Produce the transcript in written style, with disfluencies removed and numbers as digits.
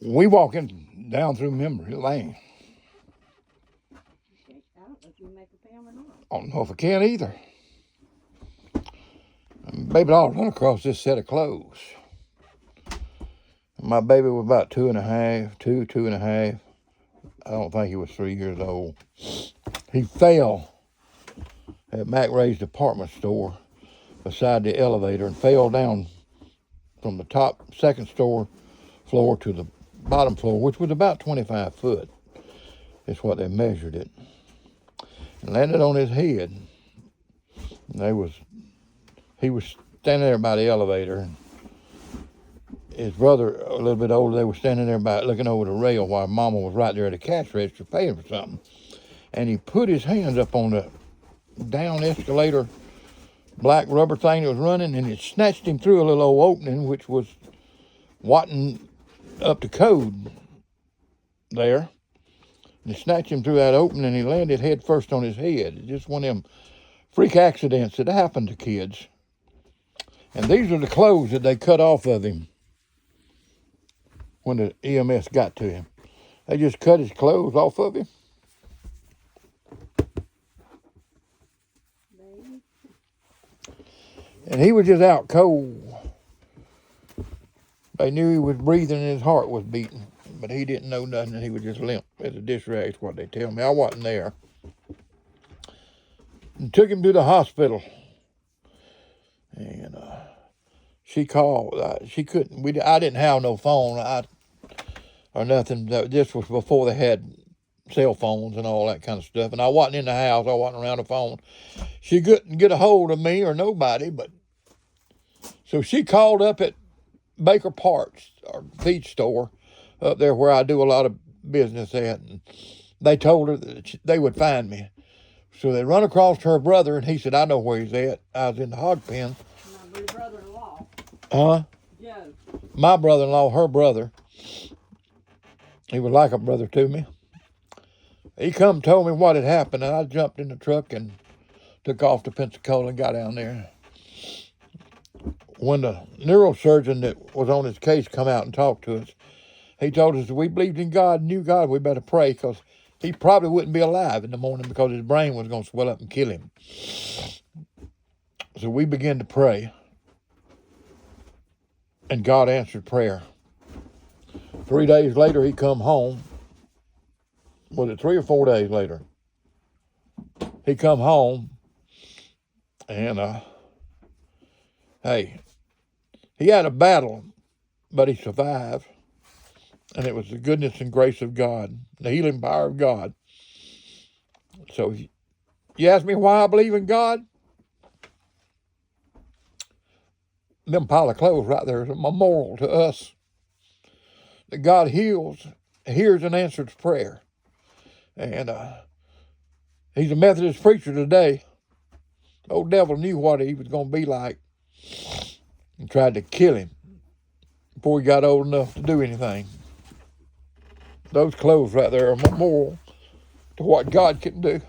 We walking down through memory lane. I don't know if you make a film or not. I don't know if I can either. Baby doll run across this set of clothes. My baby was about 2.5, 2.5. I don't think he was 3 years old. He fell at Mac Ray's department store beside the elevator and fell down from the top second floor to the bottom floor, which was about 25 foot. That's what they measured it. And landed on his head. And he was standing there by the elevator. And his brother, a little bit older, they were standing there looking over the rail while Mama was right there at the cash register paying for something. And he put his hands up on the down escalator black rubber thing that was running, and it snatched him through a little old opening, which was watting up to code there. And it snatched him through that opening, and he landed head first on his head. It's just one of them freak accidents that happen to kids. And these are the clothes that they cut off of him when the EMS got to him. They just cut his clothes off of him. And he was just out cold. They knew he was breathing and his heart was beating, but he didn't know nothing. He was just limp as a dish rag, is what they tell me. I wasn't there. And took him to the hospital. And she called. She couldn't. I didn't have no phone or nothing. This was before they had cell phones and all that kind of stuff. And I wasn't in the house. I wasn't around the phone. She couldn't get a hold of me or nobody. But so she called up at Baker Parts or feed store up there where I do a lot of business at. And they told her that they would find me. So they run across her brother, and he said, I know where he's at. I was in the hog pen. My brother-in-law. Huh? Joe. My brother-in-law, her brother. He was like a brother to me. He come and told me what had happened, and I jumped in the truck and took off to Pensacola and got down there. When the neurosurgeon that was on his case come out and talked to us, he told us if we believed in God, knew God, we better pray, because he probably wouldn't be alive in the morning because his brain was going to swell up and kill him. So we began to pray, and God answered prayer. 3 days later, he come home. Was it 3 or 4 days later? He come home, and hey, he had a battle, but he survived. And it was the goodness and grace of God, the healing power of God. So you ask me why I believe in God? Them pile of clothes right there is a memorial to us that God hears and answers prayer. And he's a Methodist preacher today. The old devil knew what he was going to be like and tried to kill him before he got old enough to do anything. Those clothes right there are a memorial to what God can do.